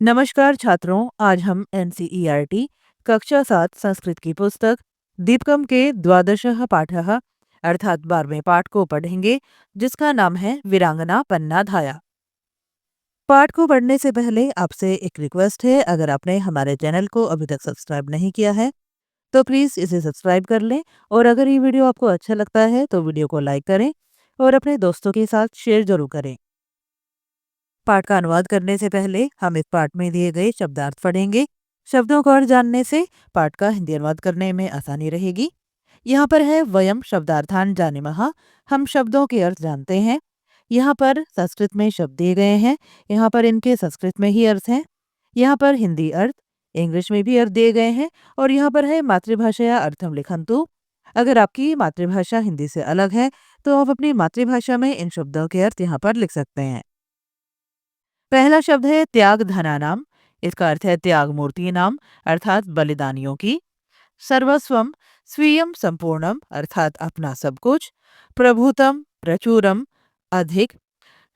नमस्कार छात्रों, आज हम एनसीईआरटी कक्षा 7 संस्कृत की पुस्तक दीपकम के द्वादशः पाठः अर्थात 12वें पाठ को पढ़ेंगे, जिसका नाम है वीरांगना पन्ना धाया। पाठ को पढ़ने से पहले आपसे एक रिक्वेस्ट है, अगर आपने हमारे चैनल को अभी तक सब्सक्राइब नहीं किया है तो प्लीज़ इसे सब्सक्राइब कर लें, और अगर ये वीडियो आपको अच्छा लगता है तो वीडियो को लाइक करें और अपने दोस्तों के साथ शेयर जरूर करें। पाठ का अनुवाद करने से पहले हम इस पाठ में दिए गए शब्दार्थ पढ़ेंगे। शब्दों को अर्थ जानने से पाठ का हिंदी अनुवाद करने में आसानी रहेगी। यहाँ पर है वयम शब्दार्थान जानीमः। हम शब्दों के अर्थ जानते हैं। यहाँ पर संस्कृत में शब्द दिए गए हैं, यहाँ पर इनके संस्कृत में ही अर्थ हैं। यहाँ पर हिंदी अर्थ, इंग्लिश में भी अर्थ दिए गए हैं, और यहाँ पर है मातृभाषया अर्थम लिखन्तु। अगर आपकी मातृभाषा हिंदी से अलग है तो आप अपनी मातृभाषा में इन शब्दों के अर्थ यहाँ पर लिख सकते हैं। पहला शब्द है त्याग धनानाम। इसका अर्थ है त्याग मूर्ति नाम, अर्थात बलिदानियों की। सर्वस्वम स्वीयम संपूर्णम, अर्थात अपना सब कुछ। प्रभुतम प्रचुरम, अधिक।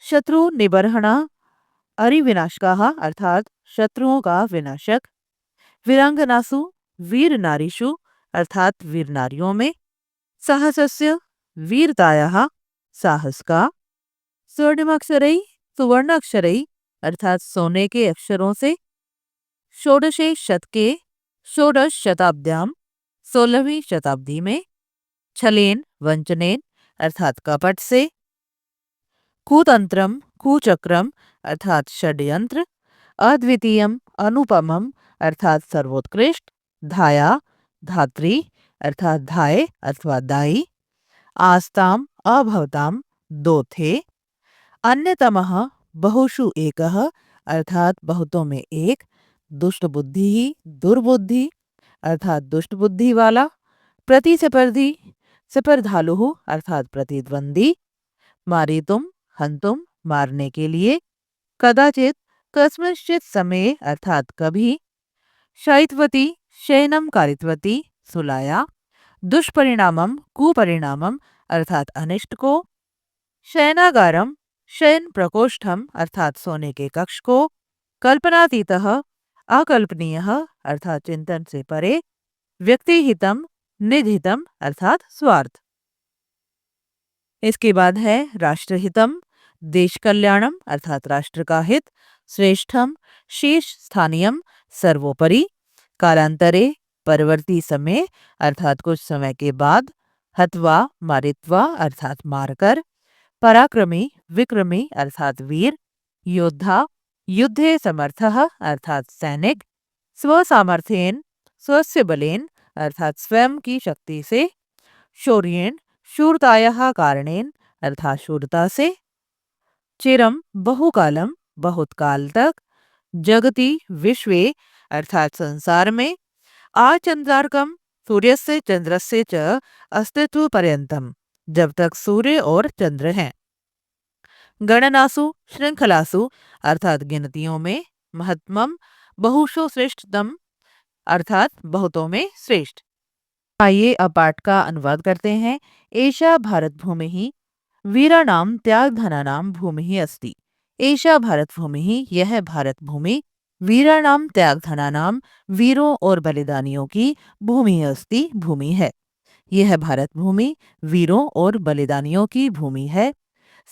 शत्रु निबर्हणा अरिविनाशकाः, अर्थात शत्रुओं का विनाशक। वीरांगनासु वीर नारीषु, अर्थात वीर नारियों में। साहसस्य वीरतायाः, साहस का। स्वर्णिमाक्षरै सुवर्ण अक्षरै, अर्थात सोने के अक्षरों से। षोडशे शतके षोडश शताब्द्याम, 16वीं शताब्दी में। छलेन वंचनेन, अर्थात कपट से। कुतंत्रम कुचक्रम, अर्थात षड्यंत्र। अद्वितीयम अनुपमम, अर्थात सर्वोत्कृष्ट। धाया धात्री, अर्थात धाय अथवा दाई। आस्ताम अभवताम, दो थे। अन्यतमः बहुषु एकः, अर्थात बहुतों में एक। दुष्ट बुद्धि ही दुर्बुद्धि, अर्थात दुष्ट बुद्धि वाला। प्रतिस्पर्धी स्पर्धालु, अर्थात प्रतिद्वंदी। मारितुम हंतुम, मारने के लिए। कदाचित कस्मिंश्चित समय, अर्थात कभी। शयित्वती शयनम कारित्वती, सुलाया। दुष्परिणामम कुपरिणामम, अर्थात अनिष्ट को। शयनागारम शयन प्रकोष्ठम, अर्थात सोने के कक्ष को। कल्पनातीतः अकल्पनीयः, अर्थात चिंतन से परे। व्यक्तिहितम निजहितम, अर्थात स्वार्थ। इसके बाद है राष्ट्रहितम, देश कल्याणम, अर्थात राष्ट्र का हित। श्रेष्ठम शीर्ष स्थानीयम, सर्वोपरि। कालांतरे परवर्ती समय, अर्थात कुछ समय के बाद। हत्वा मारित्वा, अर्थात मारकर। पराक्रमी विक्रमी, अर्थात वीर। योद्धा युद्धे समर्थः, अर्थात सैनिक। स्वसामर्थ्येन स्वस्य बलेन, अर्थात स्वयं की शक्ति से। शौर्येण शूरतायाः कारणेन, अर्थात शूरता से। चिरम बहुकालम, बहुत काल तक। जगति विश्वे, अर्थात संसार में। आचंद्रार्कम सूर्यस्य चंद्रस्य च अस्तित्व पर्यंतम, जब तक सूर्य और चंद्र हैं। गणनासु श्रृंखलासु, अर्थात गिनतियों में। महत्तमम बहुशो श्रेष्ठतम, अर्थात बहुतों में श्रेष्ठ। आइए अब पाठ का अनुवाद करते हैं। एषा भारत भूमि ही वीराणाम त्यागधनानाम भूमि ही अस्ति। एषा भारत भूमि ही, यह भारत भूमि। वीराणाम त्यागधनानाम, वीरों और बलिदानियों की। भूमि अस्ति, भूमि है। यह भारत भूमि वीरों और बलिदानियों की भूमि है।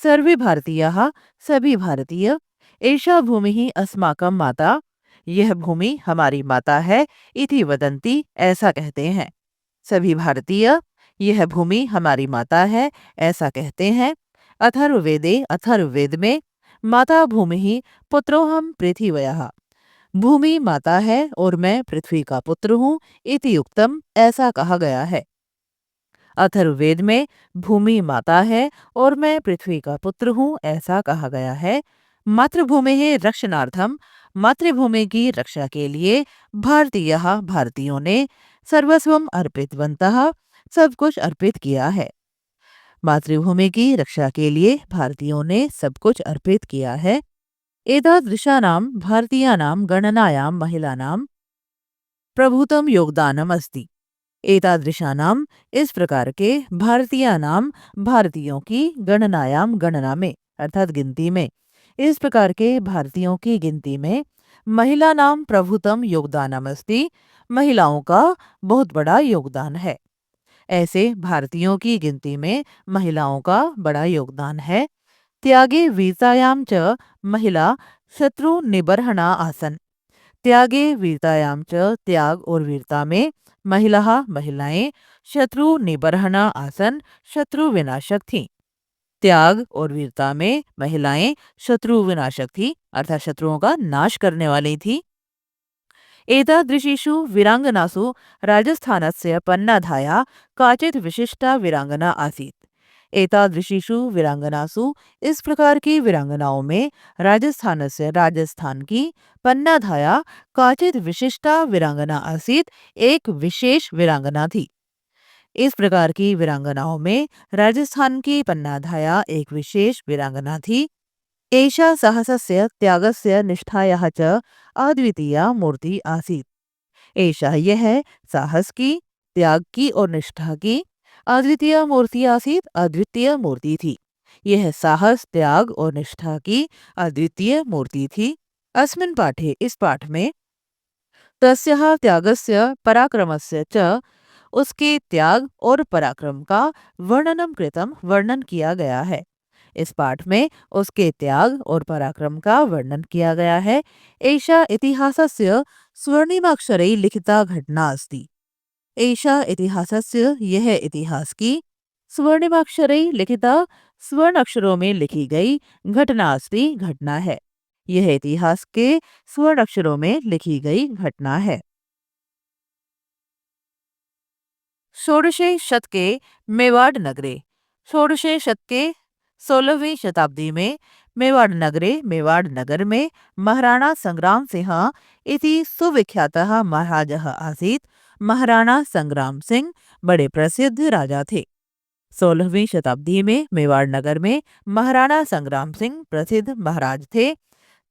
सर्वे भारतीयाः, सभी भारतीय। एषा भूमि ही अस्माकं माता, यह भूमि हमारी माता है। इति वदन्ति, ऐसा कहते हैं। सभी भारतीय, यह भूमि हमारी माता है, ऐसा कहते हैं। अथर्ववेदे, अथर्ववेद में। माता भूमि ही पुत्रोहम पृथिव्याः, भूमि माता है और मैं पृथ्वी का पुत्र हूँ। इति उक्तम, ऐसा कहा गया है। अथर्ववेद में भूमि माता है और मैं पृथ्वी का पुत्र हूँ, ऐसा कहा गया है। मातृभूमि है रक्षणार्थम, मातृभूमि की रक्षा के लिए। भारतीय, भारतीयों ने। सर्वस्वम अर्पितवन्तः, सब कुछ अर्पित किया है। मातृभूमि की रक्षा के लिए भारतीयों ने सब कुछ अर्पित किया है। एतादृशानां भारतीयानां गणनायां महिलानां प्रभुतम योगदानम अस्ति। एतादृशानाम, इस प्रकार के। भारतीयानाम, भारतीयों की। गणनायाम, गणना में, अर्थात गिनती में। इस प्रकार के भारतीयों की गिनती में। महिला नाम प्रभुतम योगदानमस्ति, महिलाओं का बहुत बड़ा योगदान है। ऐसे भारतीयों की गिनती में महिलाओं का बड़ा योगदान है। त्यागे वीरतायां च महिला शत्रु निबर्हणा आसन। त्यागे वीरतायां च त्याग और वीरता में महिलाएं शत्रु निबर्हणा आसन शत्रु विनाशक थीं। त्याग और वीरता में महिलाएं शत्रु विनाशक थी अर्थात शत्रुओं का नाश करने वाली थी। एतादृशीषु वीरांगनासु राजस्थानस्य पन्नाधाया काचित् विशिष्टा वीरांगना आसीत्। एतादृशीषु वीरांगनासु इस प्रकार की वीरांगनाओं में राजस्थान की पन्नाधाया काचित् विशिष्टा वीरांगना आसीत्, एक विशेष वीरांगना थी। इस प्रकार की वीरांगनाओं में राजस्थान की पन्नाधाया एक विशेष वीरांगना थी। एषा साहसस्य त्यागस्य निष्ठायाः च अद्वितीया मूर्ति आसीत्। एषा यह साहस की, त्याग की और निष्ठा की अद्वितीय मूर्ति आसीत्, अद्वितीय मूर्ति थी। यह साहस, त्याग और निष्ठा की अद्वितीय मूर्ति थी। अस्मिन् पाठे, इस पाठ में तस्याः त्यागस्य पराक्रमस्य च, उसके त्याग और पराक्रम का वर्णन किया गया है। इस पाठ में उसके त्याग और पराक्रम का वर्णन किया गया है। एषा इतिहासस्य स्वर्णिमाक्षरैः लिखिता घटना अस्ति। एषा इतिहासस्य, यह इतिहास की स्वर्णिमाक्षरैः लिखिता, स्वर्ण अक्षरों में लिखी गई घटना अस्ति, घटना है। यह इतिहास के स्वर्ण अक्षरों में लिखी गई घटना है। षोडशे शतके मेवाड़ नगरे। षोडशे शतके 16वीं शताब्दी में मेवाड़ नगर में महाराणा संग्राम सिंह इति सुविख्यातः महाराजः आसीत्। महाराणा संग्राम सिंह बड़े प्रसिद्ध राजा थे। 16वीं शताब्दी में मेवाड़ नगर में महाराणा संग्राम सिंह प्रसिद्ध महाराज थे।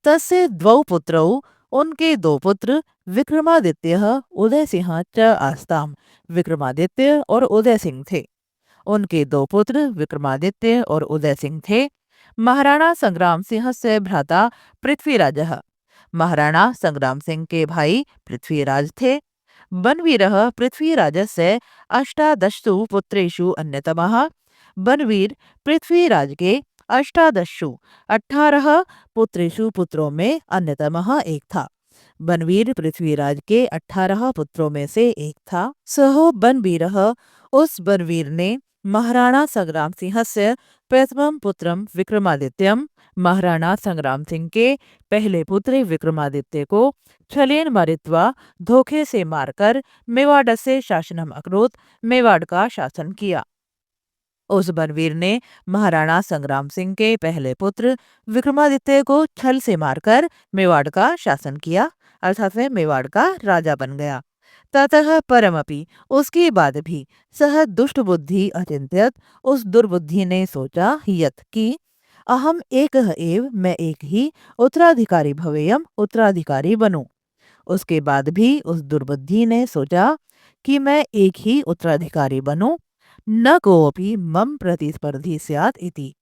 तस्य द्वौ पुत्रौ, उनके दो पुत्र विक्रमादित्य उदय सिंह च आस्ताम। विक्रमादित्य और उदय सिंह थे। उनके दो पुत्र विक्रमादित्य और उदय सिंह थे। महाराणा संग्राम सिंह से भ्राता पृथ्वीराजः। महाराणा संग्राम सिंह के भाई पृथ्वीराज थे। बनवीरः पृथ्वीराजस्य अष्टादशसु पुत्रेषु अन्यतमः। बनवीर पृथ्वीराज के अष्टादशसु 18 पुत्रेषु पुत्रों में अन्यतमः एक था। बनवीर पृथ्वीराज के 18 पुत्रों में से एक था। सहो बनवीरः, उस बनवीर ने महाराणा संग्राम सिंह से प्रथमं पुत्रम विक्रमादित्यम, महाराणा संग्राम सिंह के पहले पुत्र विक्रमादित्य को छलेन मारित्वा, धोखे से मारकर मेवाड़ से शासनम अकरोत्, मेवाड़ का शासन किया। उस बनवीर ने महाराणा संग्राम सिंह के पहले पुत्र विक्रमादित्य को छल से मारकर मेवाड़ का शासन किया, अर्थात वह मेवाड़ का राजा बन गया। ततः परमपि, उसके बाद भी, सह दुष्ट बुद्धि अचिंत्यत, उस दुर्बुद्धि ने सोचा, यत कि अहम एकः एव, मैं एक ही उत्तराधिकारी भवेयम, उत्तराधिकारी बनूं। उसके बाद भी उस दुर्बुद्धि ने सोचा कि मैं एक ही उत्तराधिकारी बनूं। न कोऽपि मम प्रतिस्पर्धी स्यात् इति,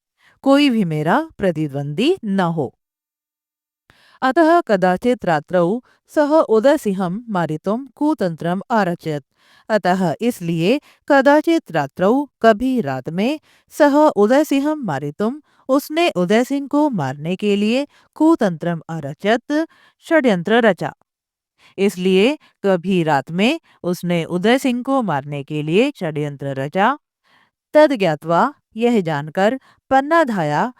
कोई भी मेरा प्रतिद्वंदी न हो। अतः कदाचित् रात्रौ सः उदयसिंहं मारितुं कुतंत्रम् आरचयत्। अतः इसलिए कदाचित् रात्रौ, कभी रात में, सः उदयसिंहं मारितुं, उसने उदय सिंह को मारने के लिए कुतंत्रम आरचयत्, षड्यंत्र रचा। इसलिए कभी रात में उसने उदय सिंह को मारने के लिए षड्यंत्र रचा। तद ज्ञात्वा, यह जानकर, पन्नाधाया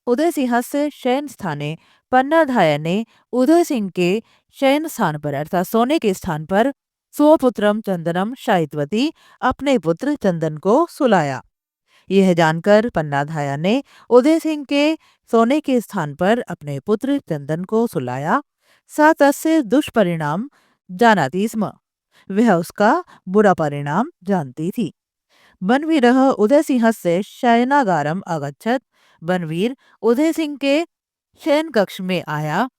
उदय सिंहस्य शयन स्थाने, पन्नाधाया ने उदय सिंह के शयन स्थान पर अर्थात सोने के स्थान पर स्वपुत्रम चंदनम शायित्वती, अपने पुत्र चंदन को सुलाया। यह जानकर पन्नाधाया ने उदय सिंह के सोने के स्थान पर अपने पुत्र चंदन को सुलाया। सा तस्य दुष्परिणाम जानाति स्म, वह उसका बुरा परिणाम जानती थी। बनवीरः उदय सिंहस्य शयनागारम अगच्छत्, बनवीर उदय सिंह के शयन कक्ष में आया।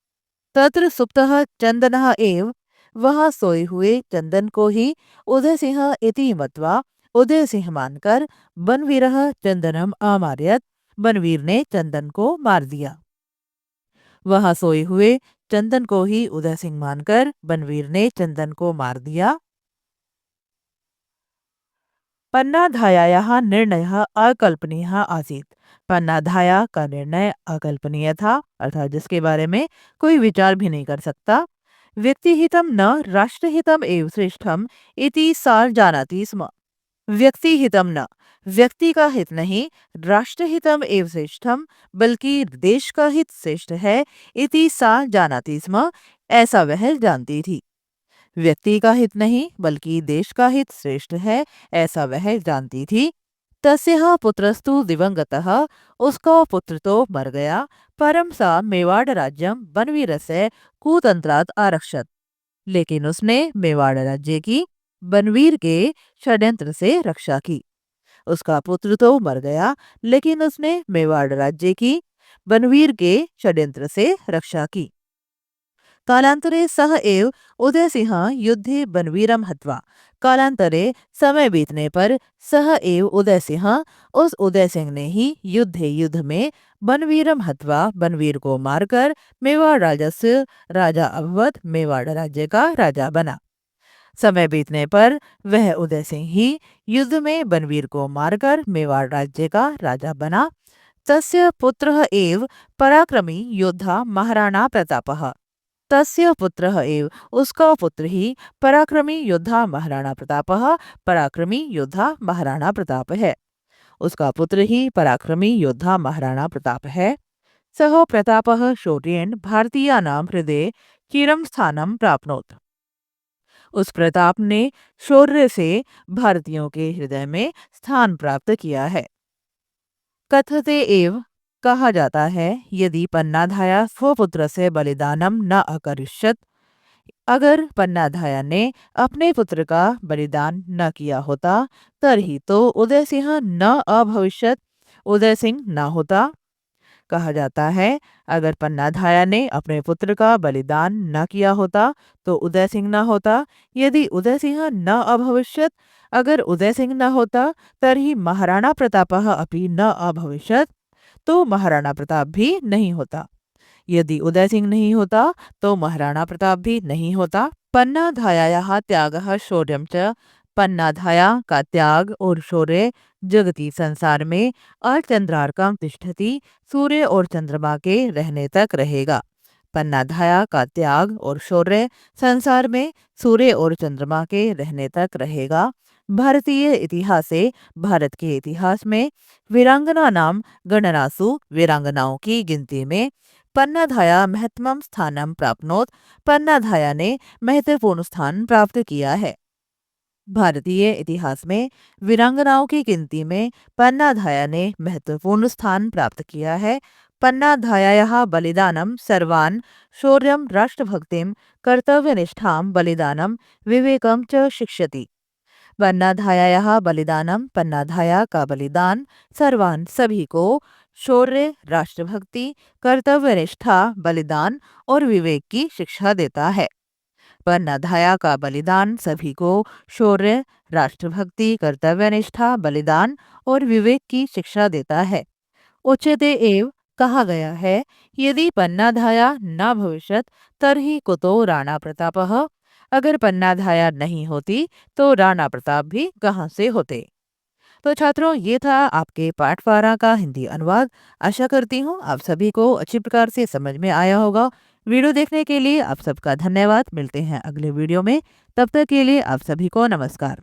तत्र सुप्तः चंदनः एव, वहां सोए हुए चंदन को ही उदय सिंह इति मत्वा, उदय सिंह मानकर, बनवीरः चंदनम आमार्यत, बनवीर ने चंदन को मार दिया। वहां सोए हुए चंदन को ही उदय सिंह मानकर बनवीर ने चंदन को मार दिया। पन्नाधायायाः निर्णयः अकल्पनीयः आसीत्। पन्नाधाया का निर्णय अकल्पनीय था, अर्थात जिसके बारे में कोई विचार भी नहीं कर सकता। व्यक्तिहितम न राष्ट्रहितम एव श्रेष्ठम इति सार जानाति स्म। व्यक्तिहितम न, व्यक्ति का हित नहीं, राष्ट्रहितम एव श्रेष्ठम, बल्कि देश का हित श्रेष्ठ है, इति सा जानाति स्म, ऐसा वह जानती थी। व्यक्ति का हित नहीं बल्कि देश का हित श्रेष्ठ है, ऐसा वह जानती थी। तस्यः पुत्रस्तु दिवंगतः, उसका पुत्र तो मर गया। परम सा मेवाड़ राज्यम बनवीरस्य कुतंत्रात् आरक्षत, लेकिन उसने मेवाड़ राज्य की बनवीर के षड्यंत्र से रक्षा की। उसका पुत्र तो मर गया, लेकिन उसने मेवाड़ राज्य की बनवीर के षड्यंत्र से रक्षा की। कालांतरे सह एव उदयसिंह युद्धे बनवीरम हत्वा। कालांतरे समय बीतने पर सह एव उदयसिंह, उस उदय सिंह ने ही युद्ध में बनवीरम हत्वा, बनवीर को मारकर मेवाड़ राजस्य राजा अभवत, मेवाड़ राज्य का राजा बना। समय बीतने पर वह उदय सिंह ही युद्ध में बनवीर को मारकर मेवाड़ राज्य का राजा बना। तस्य पुत्रः एव पराक्रमी योद्धा महाराणा प्रतापः। तस्य पुत्रः एव, उसका पुत्र ही पराक्रमी योद्धा महाराणा प्रतापः, पराक्रमी योद्धा महाराणा प्रताप है। उसका पुत्र ही पराक्रमी योद्धा महाराणा प्रताप है। सह प्रतापः शौर्येण भारतीयानां हृदये चिरं स्थानं प्राप्नोत्। उस प्रताप ने शौर्य से भारतीयों के हृदय में स्थान प्राप्त किया है। कथते एव, कहा जाता है, यदि पन्नाधाया स्वपुत्र से बलिदानम न अकरिष्यत, अगर पन्नाधाया ने अपने पुत्र का बलिदान न किया होता, तभी तो उदय सिंह न अभविष्यत, उदय सिंह न होता। कहा जाता है, अगर पन्नाधाया ने अपने पुत्र का बलिदान न किया होता तो उदय सिंह न होता। यदि उदय सिंह न अभविष्यत, अगर उदय सिंह न होता, तर्हि महाराणा प्रतापः अपि न अभविष्यत, तो महाराणा प्रताप भी नहीं होता। यदि उदय सिंह नहीं होता तो महाराणा प्रताप भी नहीं होता। पन्नाधायायाः त्यागः शौर्यं च, पन्नाधाया का त्याग और शौर्य जगती संसार में अर्चंद्रार्कम तिष्ठति, सूर्य और चंद्रमा के रहने तक रहेगा। पन्नाधाया का त्याग और शौर्य संसार में सूर्य और चंद्रमा के रहने तक रहेगा। भारतीय इतिहासे, भारत के इतिहास में वीरांगना नाम गणनासु, वीरांगनाओं की गिनती में पन्नाधाया महत्तमम स्थानम प्राप्नोत, पन्नाधाया ने महत्वपूर्ण स्थान प्राप्त किया है। भारतीय इतिहास में वीरांगनाओं की गिनती में पन्नाधाया ने महत्वपूर्ण स्थान प्राप्त किया है। पन्नाधायायाः बलिदानम सर्वान् शौर्यं राष्ट्रभक्तिं कर्तव्यनिष्ठां बलिदानम विवेकम च शिक्षति। पन्नाधायायाः बलिदानम, पन्नाधाया का बलिदान, सर्वान सभी को, शौर्य राष्ट्रभक्ति, कर्तव्यनिष्ठा बलिदान और विवेक की शिक्षा देता है। पन्नाधाया का बलिदान सभी को शौर्य, राष्ट्रभक्ति, कर्तव्यनिष्ठा बलिदान और विवेक की शिक्षा देता है। उच्यते एव, कहा गया है, यदि पन्नाधाया न भविष्यत तर्हि कुतो राणा प्रतापः, अगर पन्नाधाया नहीं होती तो राणा प्रताप भी कहाँ से होते। तो छात्रों, ये था आपके पाठ 12 का हिंदी अनुवाद। आशा करती हूँ आप सभी को अच्छी प्रकार से समझ में आया होगा। वीडियो देखने के लिए आप सबका धन्यवाद। मिलते हैं अगले वीडियो में, तब तक के लिए आप सभी को नमस्कार।